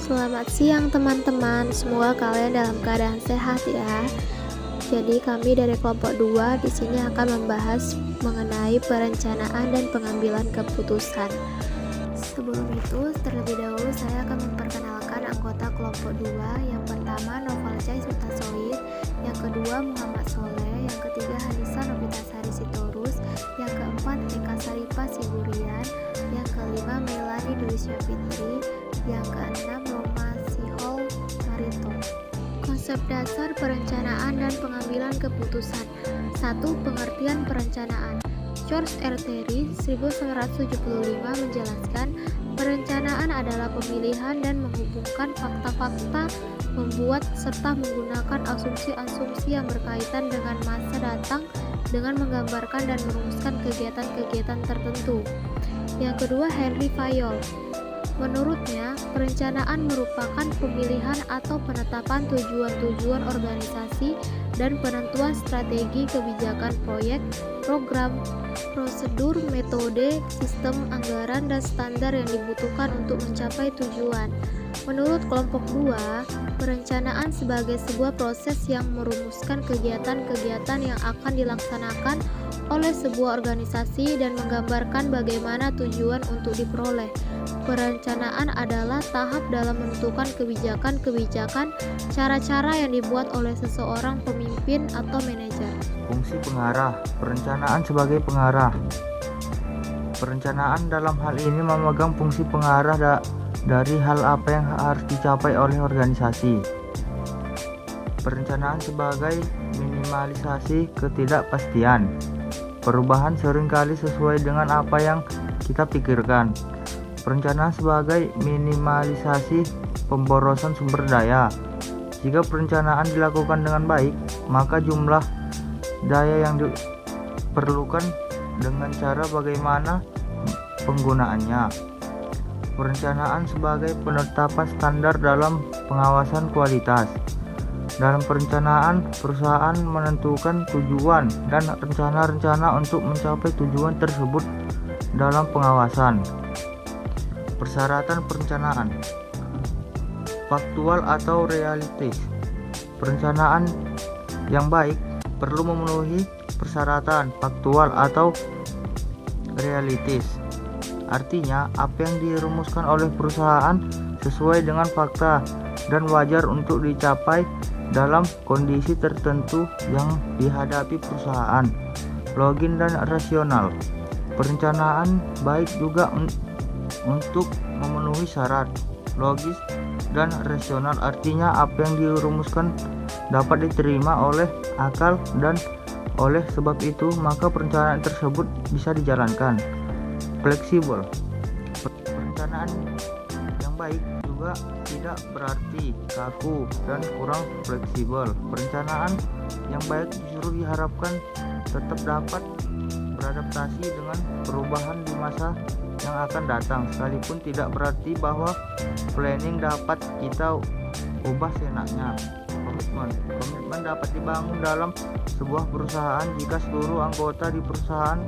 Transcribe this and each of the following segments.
Selamat siang teman-teman, semoga kalian dalam keadaan sehat ya. Jadi kami dari kelompok 2 di sini akan membahas mengenai perencanaan dan pengambilan keputusan. Sebelum itu, terlebih dahulu saya akan memperkenalkan anggota kelompok 2. Yang pertama Novalcai Sutasoid, yang kedua Muhammad Soleh, yang ketiga Hanisa Novitasari Sitorus, yang keempat Eka Saripa Sigurian, yang kelima Melani Dulisya Fitri, yang keenam Roma Sihol Marito. Konsep dasar perencanaan dan pengambilan keputusan. 1. Pengertian perencanaan. George R. Terry 1975 menjelaskan, perencanaan adalah pemilihan dan menghubungkan fakta-fakta, membuat serta menggunakan asumsi-asumsi yang berkaitan dengan masa datang dengan menggambarkan dan merumuskan kegiatan-kegiatan tertentu. Yang kedua, Henry Fayol. Menurutnya, perencanaan merupakan pemilihan atau penetapan tujuan-tujuan organisasi dan penentuan strategi kebijakan proyek, program, prosedur, metode, sistem, anggaran, dan standar yang dibutuhkan untuk mencapai tujuan. Menurut kelompok 2, perencanaan sebagai sebuah proses yang merumuskan kegiatan-kegiatan yang akan dilaksanakan oleh sebuah organisasi dan menggambarkan bagaimana tujuan untuk diperoleh. Perencanaan adalah tahap dalam menentukan kebijakan-kebijakan, cara-cara yang dibuat oleh seseorang pemimpin atau manajer. Fungsi pengarah. Perencanaan sebagai pengarah. Perencanaan dalam hal ini memegang fungsi pengarah dari hal apa yang harus dicapai oleh organisasi. Perencanaan sebagai minimalisasi ketidakpastian. Perubahan seringkali sesuai dengan apa yang kita pikirkan. Perencanaan sebagai minimalisasi pemborosan sumber daya. Jika perencanaan dilakukan dengan baik, maka jumlah daya yang diperlukan dengan cara bagaimana penggunaannya. Perencanaan sebagai penetapan standar dalam pengawasan kualitas. Dalam perencanaan, perusahaan menentukan tujuan dan rencana-rencana untuk mencapai tujuan tersebut dalam pengawasan. Persyaratan perencanaan. Faktual atau realistis. Perencanaan yang baik perlu memenuhi persyaratan faktual atau realistis. Artinya, apa yang dirumuskan oleh perusahaan sesuai dengan fakta dan wajar untuk dicapai dalam kondisi tertentu yang dihadapi perusahaan. Logis dan rasional. Perencanaan baik juga untuk memenuhi syarat logis dan rasional, artinya apa yang dirumuskan dapat diterima oleh akal, dan oleh sebab itu maka perencanaan tersebut bisa dijalankan. Fleksibel. Perencanaan yang baik juga tidak berarti kaku dan kurang fleksibel. Perencanaan yang baik justru diharapkan tetap dapat beradaptasi dengan perubahan di masa yang akan datang, sekalipun tidak berarti bahwa planning dapat kita ubah seenaknya. Komitmen dapat dibangun dalam sebuah perusahaan jika seluruh anggota di perusahaan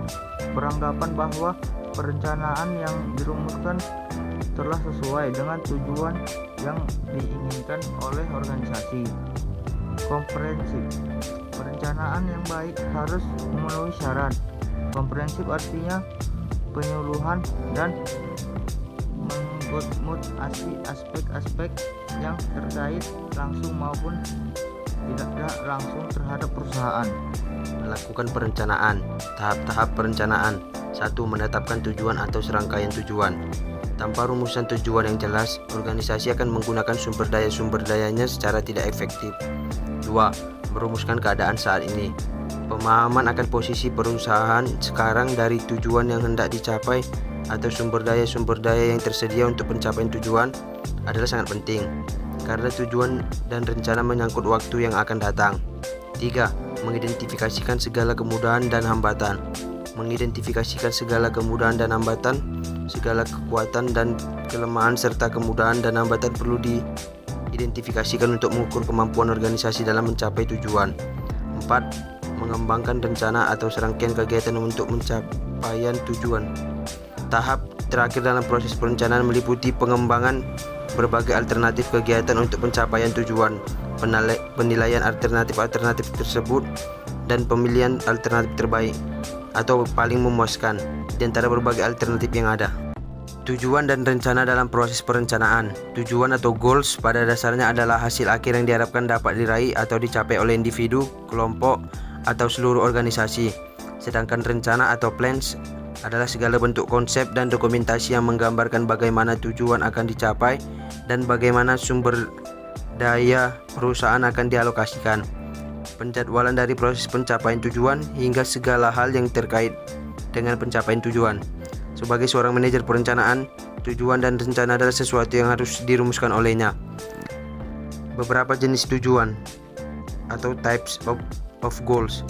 beranggapan bahwa perencanaan yang dirumuskan telah sesuai dengan tujuan yang diinginkan oleh organisasi. Komprehensif. Perencanaan yang baik harus memenuhi syarat. Komprehensif artinya penyuluhan dan mengutmut aspek-aspek yang terkait langsung maupun tidak langsung terhadap perusahaan. Melakukan perencanaan. Tahap-tahap perencanaan. 1. Menetapkan tujuan atau serangkaian tujuan. Tanpa rumusan tujuan yang jelas, organisasi akan menggunakan sumber dayanya secara tidak efektif. 2. Merumuskan keadaan saat ini. Pemahaman akan posisi perusahaan sekarang dari tujuan yang hendak dicapai atau sumber daya yang tersedia untuk pencapaian tujuan adalah sangat penting, karena tujuan dan rencana menyangkut waktu yang akan datang. 3. Mengidentifikasikan segala kemudahan dan hambatan. Mengidentifikasikan segala kemudahan dan hambatan, segala kekuatan dan kelemahan serta kemudahan dan hambatan perlu diidentifikasikan untuk mengukur kemampuan organisasi dalam mencapai tujuan. 4. Mengembangkan rencana atau serangkaian kegiatan untuk pencapaian tujuan. Tahap terakhir dalam proses perencanaan meliputi pengembangan berbagai alternatif kegiatan untuk pencapaian tujuan, penilaian alternatif tersebut, dan pemilihan alternatif terbaik atau paling memuaskan di antara berbagai alternatif yang ada. Tujuan dan rencana dalam proses perencanaan. Tujuan atau goals pada dasarnya adalah hasil akhir yang diharapkan dapat diraih atau dicapai oleh individu, kelompok, atau seluruh organisasi. Sedangkan rencana atau plans adalah segala bentuk konsep dan dokumentasi yang menggambarkan bagaimana tujuan akan dicapai dan bagaimana sumber daya perusahaan akan dialokasikan. Penjadwalan dari proses pencapaian tujuan hingga segala hal yang terkait dengan pencapaian tujuan. Sebagai seorang manajer perencanaan, tujuan dan rencana adalah sesuatu yang harus dirumuskan olehnya. Beberapa jenis tujuan atau types of goals.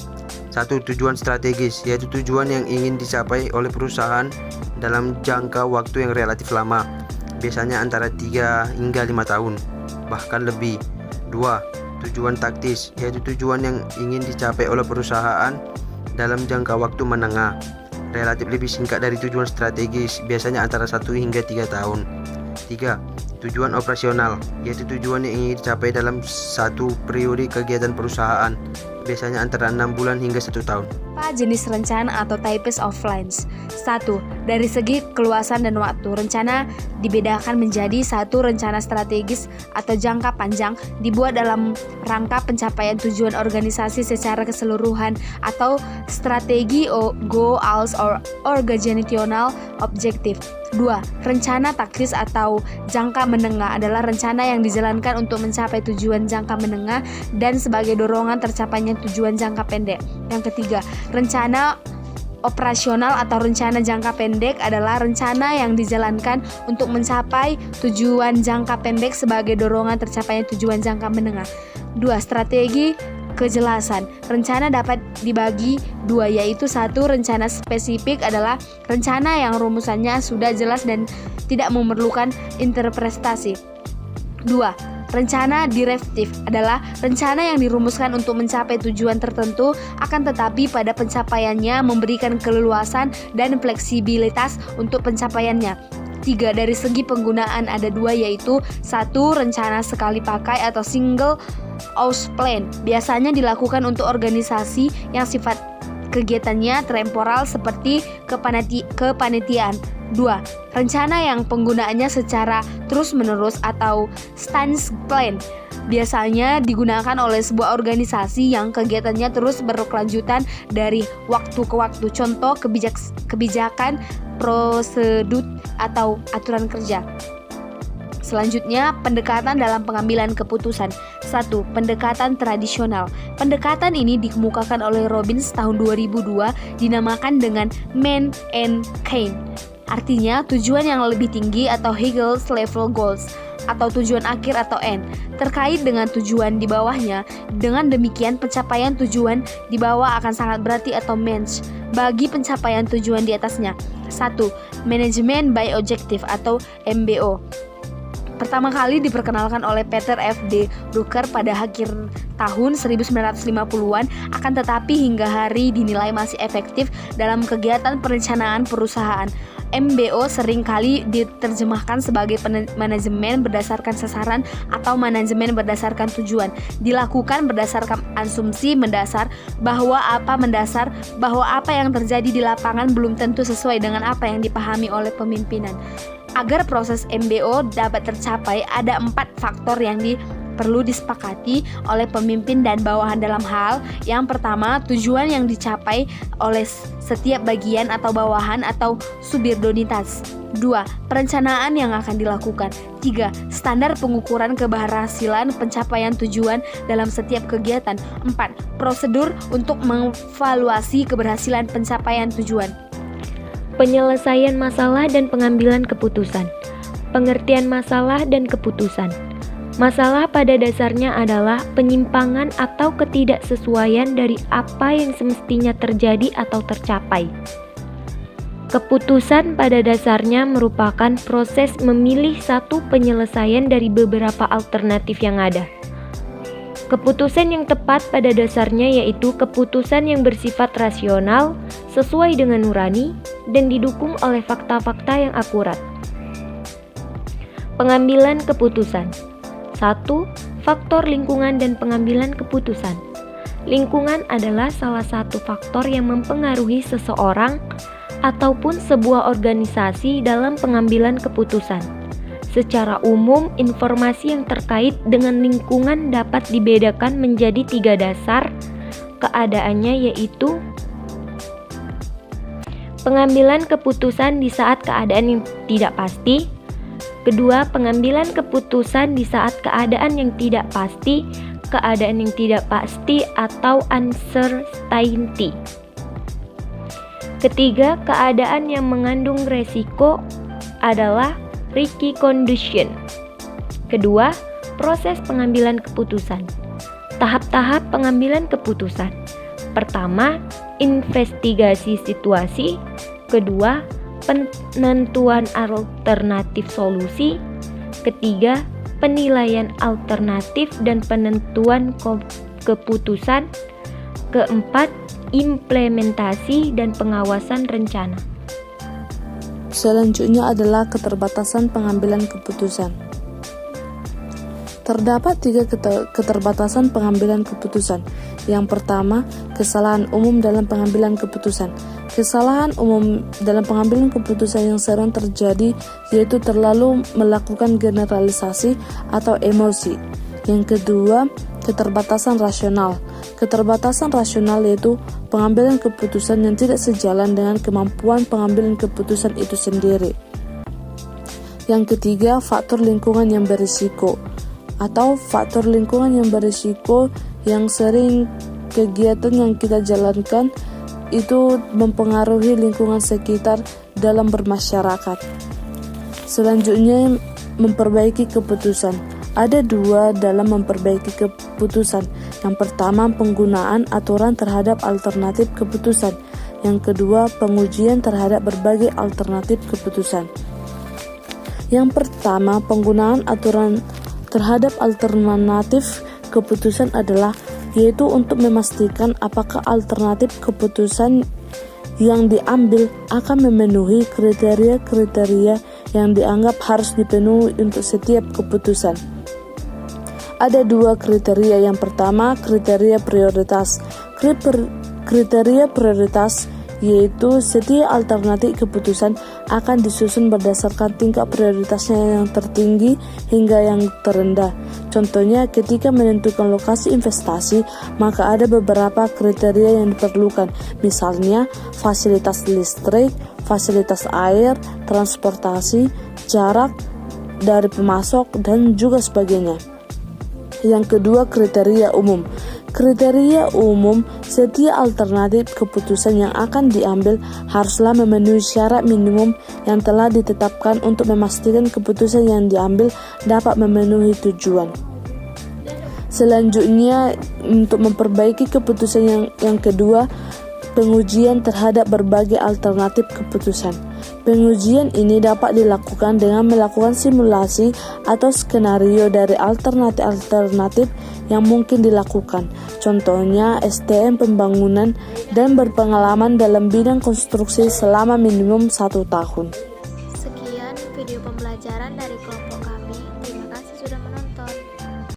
1. Tujuan strategis, yaitu tujuan yang ingin dicapai oleh perusahaan dalam jangka waktu yang relatif lama, biasanya antara 3 hingga 5 tahun, bahkan lebih. 2. Tujuan taktis, yaitu tujuan yang ingin dicapai oleh perusahaan dalam jangka waktu menengah, relatif lebih singkat dari tujuan strategis, biasanya antara 1 hingga 3 tahun. 3. Tujuan operasional, yaitu tujuan yang ingin dicapai dalam satu periode kegiatan perusahaan, biasanya antara 6 bulan hingga 1 tahun. Jenis rencana atau types of plans. 1. Dari segi keluasan dan waktu, rencana dibedakan menjadi 1. Rencana strategis atau jangka panjang, dibuat dalam rangka pencapaian tujuan organisasi secara keseluruhan, atau strategi goals or organizational objective. 2. Rencana taktis atau jangka menengah adalah rencana yang dijalankan untuk mencapai tujuan jangka menengah dan sebagai dorongan tercapainya tujuan jangka pendek. Yang ketiga, rencana operasional atau rencana jangka pendek adalah rencana yang dijalankan untuk mencapai tujuan jangka pendek sebagai dorongan tercapainya tujuan jangka menengah. 2. Strategi kejelasan. Rencana dapat dibagi 2, yaitu 1. Rencana spesifik adalah rencana yang rumusannya sudah jelas dan tidak memerlukan interpretasi. 2. Rencana direktif adalah rencana yang dirumuskan untuk mencapai tujuan tertentu, akan tetapi pada pencapaiannya memberikan keleluasan dan fleksibilitas untuk pencapaiannya. 3. Dari segi penggunaan ada 2, yaitu 1. Rencana sekali pakai atau single use plan, biasanya dilakukan untuk organisasi yang sifat kegiatannya temporal seperti kepanitiaan. 2. Rencana yang penggunaannya secara terus-menerus atau stance plan, biasanya digunakan oleh sebuah organisasi yang kegiatannya terus berkelanjutan dari waktu ke waktu. Contoh kebijakan, prosedur, atau aturan kerja. Selanjutnya, pendekatan dalam pengambilan keputusan. 1. Pendekatan tradisional. Pendekatan ini dikemukakan oleh Robbins tahun 2002, dinamakan dengan Man and Kane. Artinya tujuan yang lebih tinggi atau Highest Level Goals, atau tujuan akhir atau end, terkait dengan tujuan di bawahnya. Dengan demikian, pencapaian tujuan di bawah akan sangat berarti atau match bagi pencapaian tujuan di atasnya. 1. Management by Objective atau MBO. Pertama kali diperkenalkan oleh Peter F. D. Drucker pada akhir tahun 1950-an, akan tetapi hingga hari dinilai masih efektif dalam kegiatan perencanaan perusahaan. MBO seringkali diterjemahkan sebagai manajemen berdasarkan sasaran atau manajemen berdasarkan tujuan. Dilakukan berdasarkan asumsi mendasar bahwa apa yang terjadi di lapangan belum tentu sesuai dengan apa yang dipahami oleh pemimpinan. Agar proses MBO dapat tercapai, ada 4 faktor yang perlu disepakati oleh pemimpin dan bawahan dalam hal. Yang pertama, tujuan yang dicapai oleh setiap bagian atau bawahan atau subordinitas. 2. Perencanaan yang akan dilakukan. 3. Standar pengukuran keberhasilan pencapaian tujuan dalam setiap kegiatan. 4. Prosedur untuk mengevaluasi keberhasilan pencapaian tujuan. Penyelesaian masalah dan pengambilan keputusan. Pengertian masalah dan keputusan. Masalah pada dasarnya adalah penyimpangan atau ketidaksesuaian dari apa yang semestinya terjadi atau tercapai. Keputusan pada dasarnya merupakan proses memilih satu penyelesaian dari beberapa alternatif yang ada. Keputusan yang tepat pada dasarnya yaitu keputusan yang bersifat rasional, sesuai dengan nurani, dan didukung oleh fakta-fakta yang akurat. Pengambilan keputusan. 1. Faktor lingkungan dan pengambilan keputusan. Lingkungan adalah salah satu faktor yang mempengaruhi seseorang ataupun sebuah organisasi dalam pengambilan keputusan. Secara umum, informasi yang terkait dengan lingkungan dapat dibedakan menjadi 3 dasar keadaannya, yaitu pengambilan keputusan di saat keadaan yang tidak pasti. Kedua, pengambilan keputusan di saat keadaan yang tidak pasti, keadaan yang tidak pasti atau uncertainty. Ketiga, keadaan yang mengandung resiko adalah risky condition. Kedua, proses pengambilan keputusan. Tahap-tahap pengambilan keputusan. Pertama, investigasi situasi. Kedua, penentuan alternatif solusi. Ketiga, penilaian alternatif dan penentuan keputusan. Keempat, implementasi dan pengawasan rencana. Selanjutnya adalah keterbatasan pengambilan keputusan. Terdapat 3 keterbatasan pengambilan keputusan. Yang pertama, kesalahan umum dalam pengambilan keputusan. Kesalahan umum dalam pengambilan keputusan yang sering terjadi yaitu terlalu melakukan generalisasi atau emosi. Yang kedua, keterbatasan rasional. Keterbatasan rasional yaitu pengambilan keputusan yang tidak sejalan dengan kemampuan pengambilan keputusan itu sendiri. Yang ketiga, faktor lingkungan yang berisiko atau faktor lingkungan yang berisiko yang sering kegiatan yang kita jalankan itu mempengaruhi lingkungan sekitar dalam bermasyarakat. Selanjutnya, memperbaiki keputusan. Ada 2 dalam memperbaiki keputusan. Yang pertama, penggunaan aturan terhadap alternatif keputusan. Yang kedua, pengujian terhadap berbagai alternatif keputusan. Yang pertama, penggunaan aturan terhadap alternatif keputusan adalah yaitu untuk memastikan apakah alternatif keputusan yang diambil akan memenuhi kriteria-kriteria yang dianggap harus dipenuhi untuk setiap keputusan. Ada 2 kriteria. Yang pertama, kriteria prioritas. Kriteria prioritas yaitu setiap alternatif keputusan akan disusun berdasarkan tingkat prioritasnya yang tertinggi hingga yang terendah. Contohnya, ketika menentukan lokasi investasi, maka ada beberapa kriteria yang diperlukan, misalnya fasilitas listrik, fasilitas air, transportasi, jarak dari pemasok, dan juga sebagainya. Yang kedua, kriteria umum. Kriteria umum, setiap alternatif keputusan yang akan diambil haruslah memenuhi syarat minimum yang telah ditetapkan untuk memastikan keputusan yang diambil dapat memenuhi tujuan. Selanjutnya, untuk memperbaiki keputusan yang kedua, pengujian terhadap berbagai alternatif keputusan. Pengujian ini dapat dilakukan dengan melakukan simulasi atau skenario dari alternatif-alternatif yang mungkin dilakukan. Contohnya, STM pembangunan dan berpengalaman dalam bidang konstruksi selama minimum 1 tahun.